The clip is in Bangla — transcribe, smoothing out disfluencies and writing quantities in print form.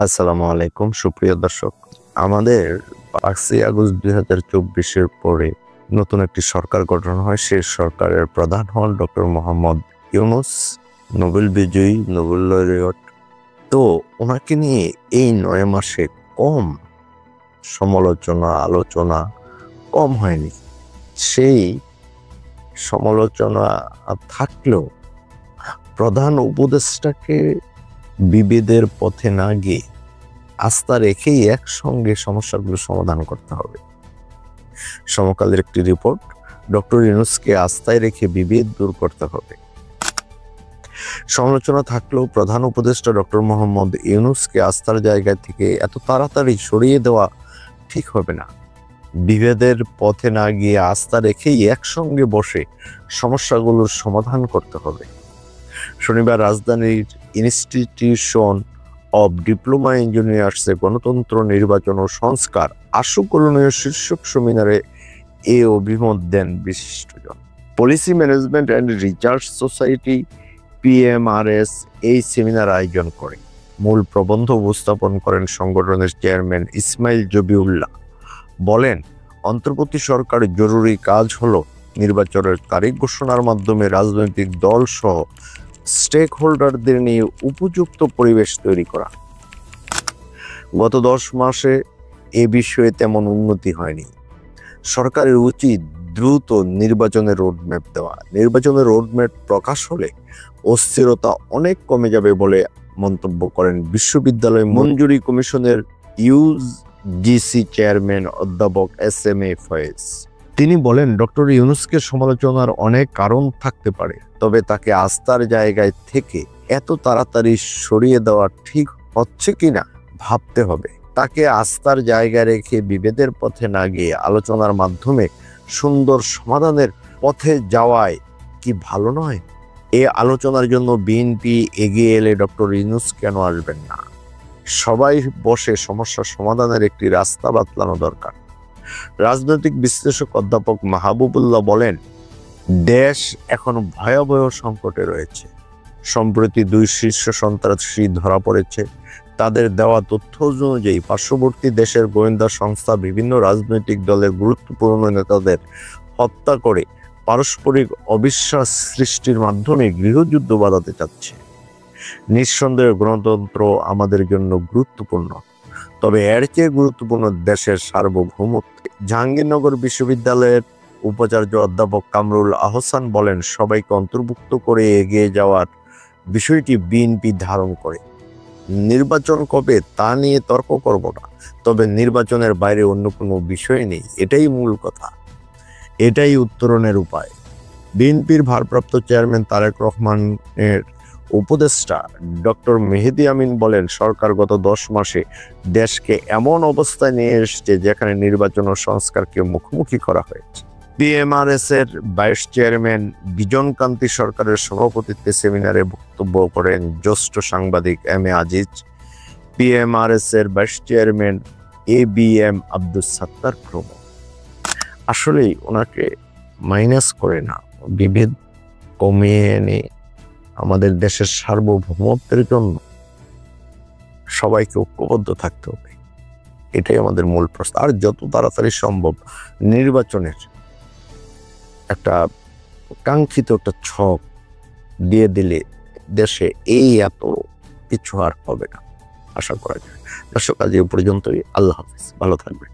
আসসালামু আলাইকুম সুপ্রিয় দর্শক। আমাদের 5ই আগস্ট 2024-এর পরে নতুন একটি সরকার গঠন হয়। সেই সরকারের প্রধান হন ডক্টর মোহাম্মদ ইউনূস, নোবেল বিজয়ী, নোবেল লরিয়েট। তো ওনাকে নিয়ে এই 9 মাসে কম সমালোচনা আলোচনা কম হয়নি। সেই সমালোচনা থাকলেও প্রধান উপদেষ্টাকে বিভেদের পথে না গিয়ে আস্থা রেখেই একসঙ্গে সমস্যাগুলো সমাধান করতে হবে। সমকালের একটি রিপোর্ট, ডক্টর ইউনূসকে আস্থায় রেখে বিভেদ দূর করতে হবে। সমালোচনা থাকলেও প্রধান উপদেষ্টা ডক্টর মোহাম্মদ ইউনূসকে আস্থার জায়গা থেকে এত তাড়াতাড়ি সরিয়ে দেওয়া ঠিক হবে না। বিভেদের পথে না গিয়ে আস্থা রেখেই একসঙ্গে বসে সমস্যাগুলোর সমাধান করতে হবে। শনিবার রাজধানীর ইনস্টিটিউশন অব ডিপ্লোমা ইঞ্জিনিয়ার্সে গণতন্ত্র, নির্বাচন ও সংস্কার আশুকরণীয় শীর্ষক সেমিনারে এ অভিমত দেন বিশিষ্টজন। Policy management and research society PMRS এই সেমিনার আয়োজন করে। মূল প্রবন্ধ উপস্থাপন করেন সংগঠনের চেয়ারম্যান ইসমাইল জবিউল্লাহ। বলেন, অন্তর্বর্তী সরকারের জরুরি কাজ হলো নির্বাচনের তারিখ ঘোষণার মাধ্যমে রাজনৈতিক দল সহ স্টেক হোল্ডারদের নিয়ে উপযুক্ত পরিবেশ তৈরি করা। গত 10 মাসে এ বিষয়ে তেমন উন্নতি হয়নি। সরকারের উচিত দ্রুত নির্বাচনের রোডম্যাপ দেওয়া। নির্বাচনের রোডম্যাপ প্রকাশ হলে অস্থিরতা অনেক কমে যাবে বলে মন্তব্য করেন বিশ্ববিদ্যালয় মঞ্জুরি কমিশনের UGC চেয়ারম্যান অধ্যাপক SMA ফয়েজ। তিনি বলেন, ডক্টর ইউনূসকে সমালোচনার অনেক কারণ থাকতে পারে, তবে তাকে আস্থার জায়গায় থেকে এত তাড়াতাড়ি সরিয়ে দেওয়া ঠিক হচ্ছে কিনা ভাবতে হবে। তাকে আস্থার জায়গায় রেখে বিভেদের পথে না গিয়ে আলোচনার মাধ্যমে সুন্দর সমাধানের পথে যাওয়ায় কি ভালো নয়? এই আলোচনার জন্য বিএনপি এগিয়ে এলে ডক্টর ইউনূস কেন আসবেন না? সবাই বসে সমস্যা সমাধানের একটি রাস্তা বাতলানো দরকার। রাজনৈতিক বিশ্লেষক অধ্যাপক মাহবুবুল্লাহ বলেন, দেশ এখন ভয়াবহ সংকটে রয়েছে। সম্প্রতি 2 শীর্ষ সন্ত্রাসী ধরা পড়েছে। তাদের দেওয়া তথ্য অনুযায়ী পার্শ্ববর্তী দেশের গোয়েন্দা সংস্থা বিভিন্ন রাজনৈতিক দলের গুরুত্বপূর্ণ নেতাদের হত্যা করে পারস্পরিক অবিশ্বাস সৃষ্টির মাধ্যমে গৃহযুদ্ধ বাঁধাতে চাচ্ছে। নিঃসন্দেহে গণতন্ত্র আমাদের জন্য গুরুত্বপূর্ণ, তবে এর চেয়ে গুরুত্বপূর্ণ দেশের সার্বভৌমত্ব। জাহাঙ্গীরনগর বিশ্ববিদ্যালয়ের উপাচার্য অধ্যাপক কামরুল আহসান বলেন, সবাইকে অন্তর্ভুক্ত করে এগিয়ে যাওয়ার বিষয়টি বিএনপি ধারণ করে। নির্বাচন কবে তা নিয়ে তর্ক করব না, তবে নির্বাচনের বাইরে অন্য কোনো বিষয় নেই, এটাই মূল কথা, এটাই উত্তরণের উপায়। বিএনপির ভারপ্রাপ্ত চেয়ারম্যান তারেক রহমানের উপদেষ্টা ডক্টর মেহেদী আমিন বলেন, সরকার গত 10 মাসে দেশকে এমন অবস্থায় নিয়ে এসেছে যেখানে নির্বাচন ও সংস্কারকে মুখোমুখি করা হয়েছে। PMRS এর ভাইস চেয়ারম্যান বিজন কান্তি সরকারের সভাপতিত্বে সেমিনারে বক্তব্য করেন জ্যেষ্ঠ সাংবাদিক MA আজিজ। PMRS এর vice chairman ABM Abdus Sattar প্রমুখ। আসলেই ওনাকে মাইনাস করে না, বিভেদ কমিয়ে এনে আমাদের দেশের সার্বভৌমত্বের জন্য সবাইকে ঐক্যবদ্ধ থাকতে হবে, এটাই আমাদের মূল প্রশ্ন। আর যত তাড়াতাড়ি সম্ভব নির্বাচনের একটা কাঙ্ক্ষিত একটা ছক দিয়ে দিলে দেশে এই এত কিছু আর হবে না, আশা করা যায়। দর্শক, আজ এ পর্যন্তই। আল্লাহ হাফেজ, ভালো থাকবেন।